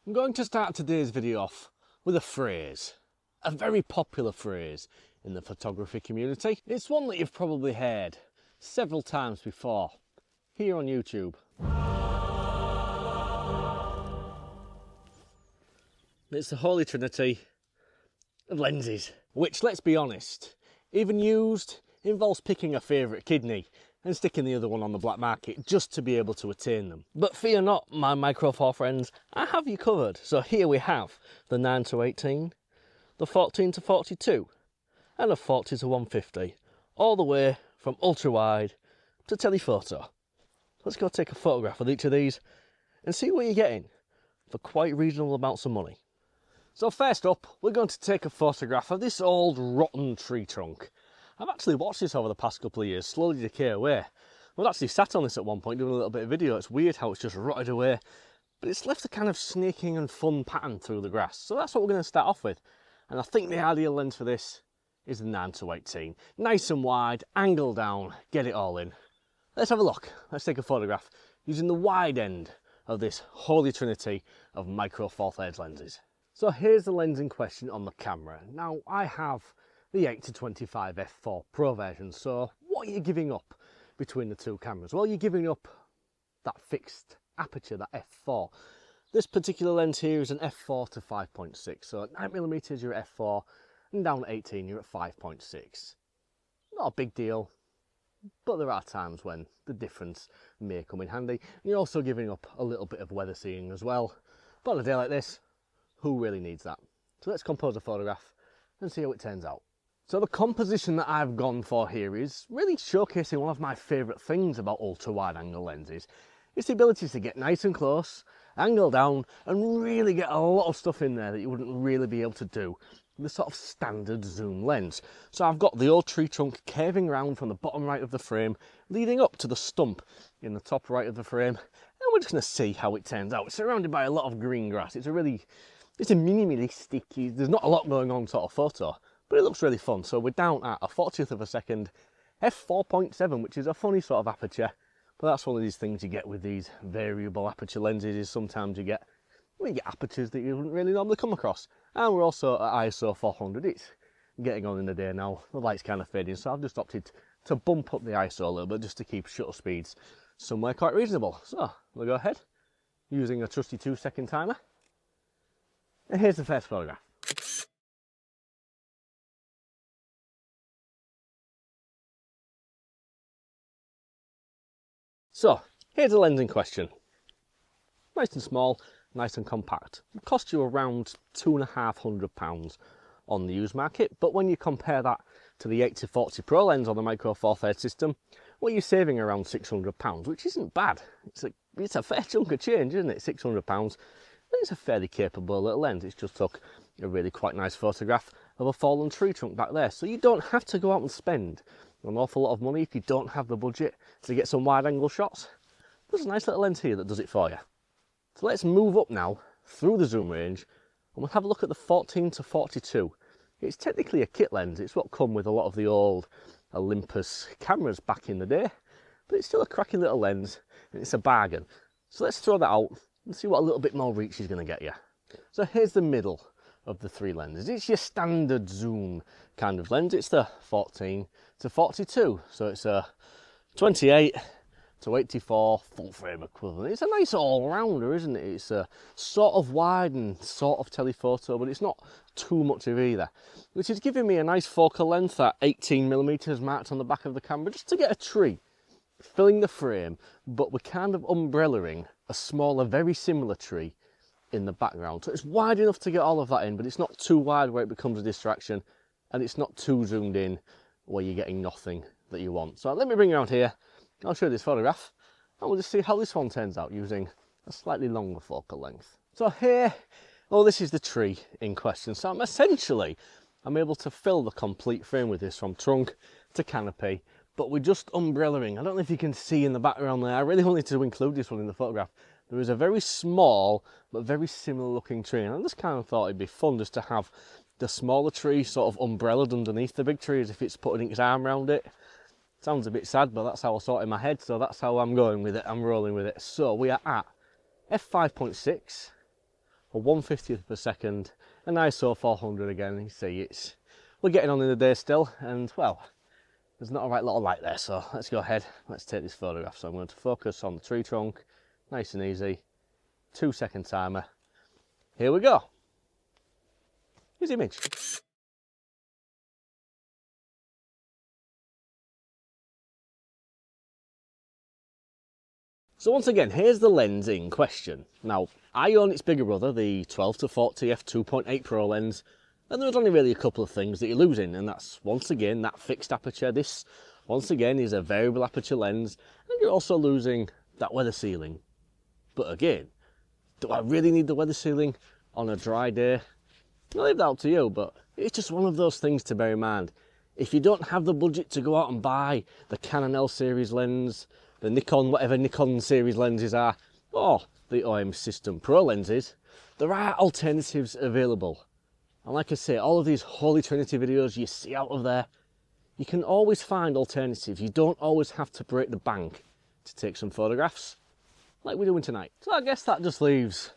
I'm going to start today's video off with a phrase, a very popular phrase in the photography community. It's one that you've probably heard several times before here on YouTube. It's the Holy Trinity of lenses, which, let's be honest, even used, involves picking a favourite kidney and sticking the other one on the black market just to be able to attain them. But fear not, my Micro Four friends, I have you covered. So here we have the 9-18, the 14-42, and a 40-150, all the way from ultra wide to telephoto. Let's go take a photograph with each of these and see what you're getting for quite reasonable amounts of money. So first up, we're going to take a photograph of this old rotten tree trunk. I've actually watched this over the past couple of years slowly decay away. I've actually sat on this at one point doing a little bit of video. It's weird how it's just rotted away, but it's left a kind of snaking and fun pattern through the grass. So that's what we're going to start off with. And I think the ideal lens for this is the 9-18. Nice and wide, angle down, get it all in. Let's have a look. Let's take a photograph using the wide end of this Holy Trinity of Micro Four Thirds lenses. So here's the lens in question on the camera. Now I have the 8-25 f4 Pro version, so what are you giving up between the two cameras? Well, you're giving up that fixed aperture, that f4. This particular lens here is an f4 to 5.6, so at 9mm you're at f4, and down at 18 you're at 5.6. Not a big deal, but there are times when the difference may come in handy. And you're also giving up a little bit of weather seeing as well. But on a day like this, who really needs that? So let's compose a photograph and see how it turns out. So the composition that I've gone for here is really showcasing one of my favourite things about ultra wide angle lenses. It's the ability to get nice and close, angle down, and really get a lot of stuff in there that you wouldn't really be able to do with the sort of standard zoom lens. So I've got the old tree trunk curving round from the bottom right of the frame, leading up to the stump in the top right of the frame, and we're just going to see how it turns out. It's surrounded by a lot of green grass. It's a minimalistic, there's not a lot going on sort of photo, but it looks really fun. So we're down at a 40th of a second, f4.7, which is a funny sort of aperture, but that's one of these things you get with these variable aperture lenses, is sometimes you get apertures that you wouldn't really normally come across. And we're also at ISO 400, it's getting on in the day now, the light's kind of fading, so I've just opted to bump up the ISO a little bit just to keep shutter speeds somewhere quite reasonable. So we'll go ahead, using a trusty 2-second timer, and here's the first photograph. So, here's the lens in question. Nice and small, nice and compact. It cost you around £250 on the used market, but when you compare that to the 8-40 Pro lens on the Micro Four Thirds system, well, you're saving around £600, which isn't bad. It's a fair chunk of change, isn't it? £600. It's a fairly capable little lens. It's just took a really quite nice photograph of a fallen tree trunk back there. So you don't have to go out and spend an awful lot of money if you don't have the budget to get some wide angle shots. There's a nice little lens here that does it for you. So let's move up now through the zoom range and we'll have a look at the 14-42. It's technically a kit lens. It's what come with a lot of the old Olympus cameras back in the day, but it's still a cracking little lens and it's a bargain. So let's throw that out and see what a little bit more reach is going to get you. So here's the middle of the three lenses. It's your standard zoom kind of lens. It's the 14-42, so it's a 28-84 full frame equivalent. It's a nice all-rounder, isn't it? It's a sort of wide and sort of telephoto, but it's not too much of either, which is giving me a nice focal length at 18mm marked on the back of the camera, just to get a tree filling the frame, but we're kind of umbrellaing a smaller, very similar tree in the background. So it's wide enough to get all of that in, but it's not too wide where it becomes a distraction, and it's not too zoomed in where you're getting nothing that you want. So let me bring you around here, I'll show you this photograph, and we'll just see how this one turns out using a slightly longer focal length. So here, this is the tree in question. So I'm able to fill the complete frame with this from trunk to canopy, but we're just umbrellaing. I don't know if you can see in the background there, I really wanted to include this one in the photograph. There is a very small but very similar looking tree, and I just kind of thought it'd be fun just to have the smaller tree sort of umbrellaed underneath the big tree as if it's putting its arm around it. Sounds a bit sad, but that's how I saw it in my head, so that's how I'm going with it, I'm rolling with it. So we are at f5.6, a 1/50th of a second, an ISO 400 again. You see, we're getting on in the day still, and well, there's not a right lot of light there, so let's go ahead, let's take this photograph. So I'm going to focus on the tree trunk, nice and easy, 2-second timer. Here we go. Here's the image. So once again, here's the lens in question. Now, I own its bigger brother, the 12-40 f2.8 Pro lens, and there's only really a couple of things that you're losing, and that's, once again, that fixed aperture. This, once again, is a variable aperture lens, and you're also losing that weather sealing. But again, do I really need the weather sealing on a dry day? I'll leave that up to you, but it's just one of those things to bear in mind. If you don't have the budget to go out and buy the Canon L series lens, the Nikon, whatever Nikon series lenses are, or the OM System Pro lenses, there are alternatives available. And like I say, all of these Holy Trinity videos you see out of there, you can always find alternatives. You don't always have to break the bank to take some photographs, like we're doing tonight. So I guess that just leaves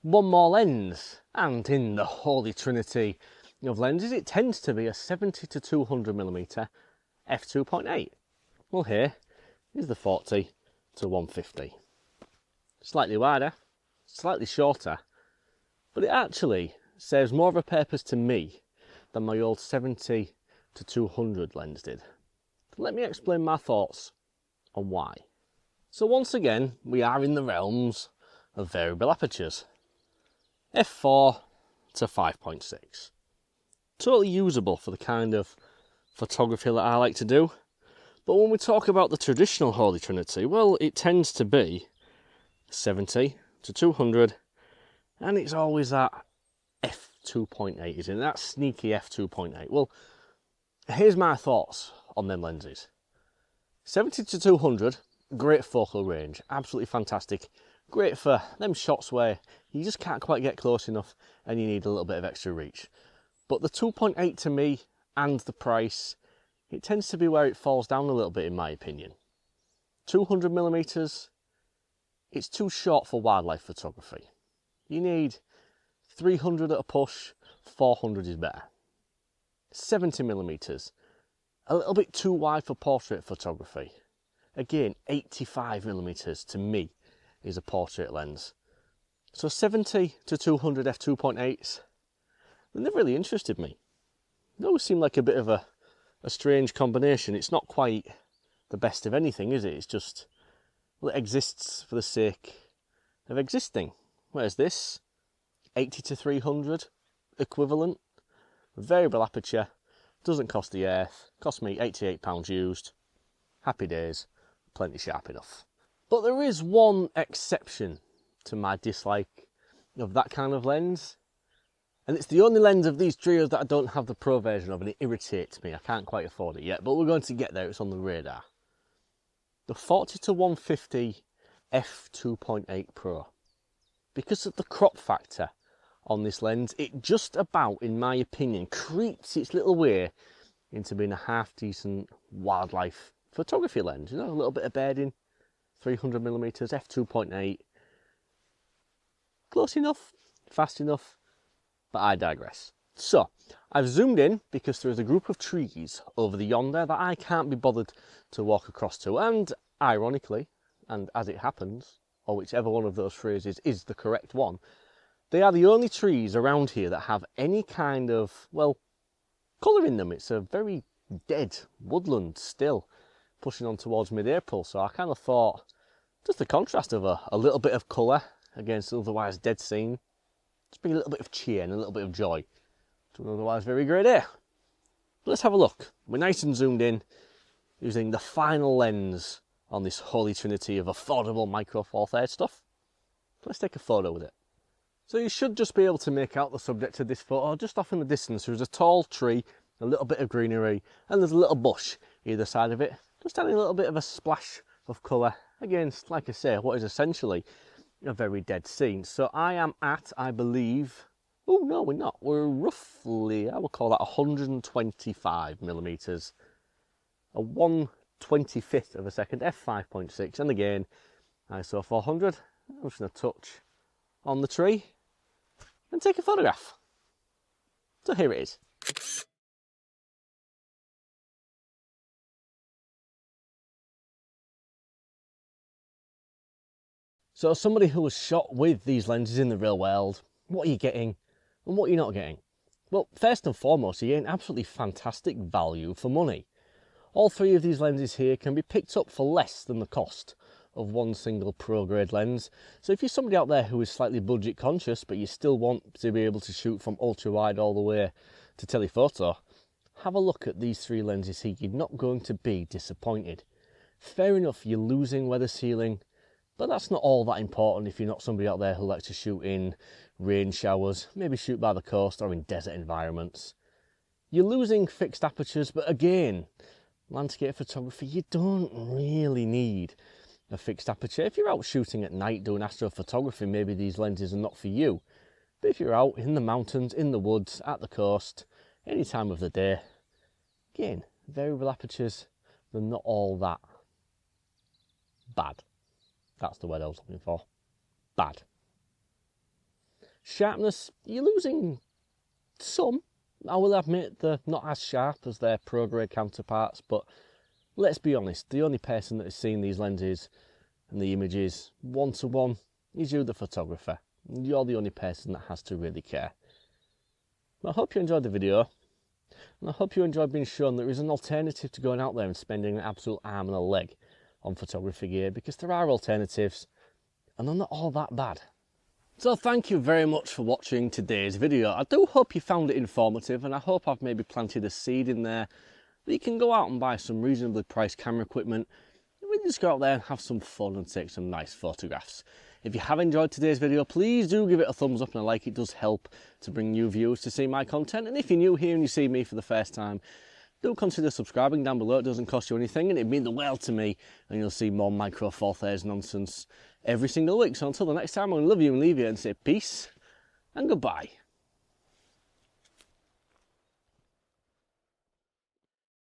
one more lens, and in the Holy Trinity of lenses, it tends to be a 70-200mm f2.8. Well, here is the 40-150. Slightly wider, slightly shorter, but it actually serves more of a purpose to me than my old 70-200 lens did. Let me explain my thoughts on why. So once again, we are in the realms of variable apertures. f4 to 5.6. Totally usable for the kind of photography that I like to do. But when we talk about the traditional Holy Trinity, well, it tends to be 70-200, and it's always that f2.8, isn't it? That sneaky f2.8. Well, here's my thoughts on them lenses. 70-200, great focal range, absolutely fantastic. Great for them shots where you just can't quite get close enough and you need a little bit of extra reach. But the 2.8 to me, and the price, it tends to be where it falls down a little bit in my opinion. 200mm, it's too short for wildlife photography. You need 300 at a push, 400 is better. 70mm, a little bit too wide for portrait photography. Again, 85mm to me is a portrait lens. So 70-200 f2.8s, they never really interested me. They always seem like a bit of a strange combination. It's not quite the best of anything, is it? It's just, well, it exists for the sake of existing. Whereas this, 80-300 equivalent, variable aperture, doesn't cost the earth, cost me £88 used, happy days, plenty sharp enough. But there is one exception to my dislike of that kind of lens, and it's the only lens of these trios that I don't have the Pro version of, and it irritates me. I can't quite afford it yet, but we're going to get there. It's on the radar. The 40-150 f2.8 Pro. Because of the crop factor on this lens, it just about, in my opinion, creeps its little way into being a half-decent wildlife photography lens. You know, a little bit of bedding, 300mm, f2.8. Close enough, fast enough, but I digress. So, I've zoomed in because there is a group of trees over the yonder that I can't be bothered to walk across to, and ironically, and as it happens, or whichever one of those phrases is the correct one, they are the only trees around here that have any kind of, well, colour in them. It's a very dead woodland still, pushing on towards mid-April, so I kind of thought, just the contrast of a little bit of colour against an otherwise dead scene, just bring a little bit of cheer and a little bit of joy to an otherwise very grey day. But let's have a look. We're nice and zoomed in, using the final lens on this Holy Trinity of affordable Micro Four Thirds stuff. Let's take a photo with it. So you should just be able to make out the subject of this photo. Just off in the distance, there's a tall tree, a little bit of greenery, and there's a little bush either side of it, just adding a little bit of a splash of colour against, like I say, what is essentially a very dead scene. So I am at, I believe, oh no, we're not, we're roughly, I would call that 125mm, a 1/25th of a second, f5.6, and again, ISO 400. I'm just going to touch on the tree, and take a photograph. So here it is. So as somebody who was shot with these lenses in the real world, what are you getting and what are you not getting? Well, first and foremost, you're getting absolutely fantastic value for money. All three of these lenses here can be picked up for less than the cost of one single pro grade lens. So if you're somebody out there who is slightly budget conscious, but you still want to be able to shoot from ultra wide all the way to telephoto, have a look at these three lenses here. You're not going to be disappointed. Fair enough, you're losing weather sealing, but that's not all that important if you're not somebody out there who likes to shoot in rain showers, maybe shoot by the coast or in desert environments. You're losing fixed apertures, but again, landscape photography, you don't really need a fixed aperture. If you're out shooting at night doing astrophotography, maybe these lenses are not for you. But if you're out in the mountains, in the woods, at the coast, any time of the day, again, variable apertures, they're not all that bad. That's the word I was looking for. Bad. Sharpness, you're losing some. I will admit they're not as sharp as their pro-grade counterparts, but let's be honest, the only person that has seen these lenses and the images one-to-one is you, the photographer. You're the only person that has to really care. Well, I hope you enjoyed the video, and I hope you enjoyed being shown there is an alternative to going out there and spending an absolute arm and a leg on photography gear, because there are alternatives and they're not all that bad. So thank you very much for watching today's video. I do hope you found it informative, and I hope I've maybe planted a seed in there that you can go out and buy some reasonably priced camera equipment and really just go out there and have some fun and take some nice photographs. If you have enjoyed today's video, please do give it a thumbs up and a like. It does help to bring new viewers to see my content, and if you're new here and you see me for the first time, do consider subscribing down below. It doesn't cost you anything and it'd mean the world to me, and you'll see more Micro Four Thirds nonsense every single week. So until the next time, I'm going to love you and leave you and say peace and goodbye.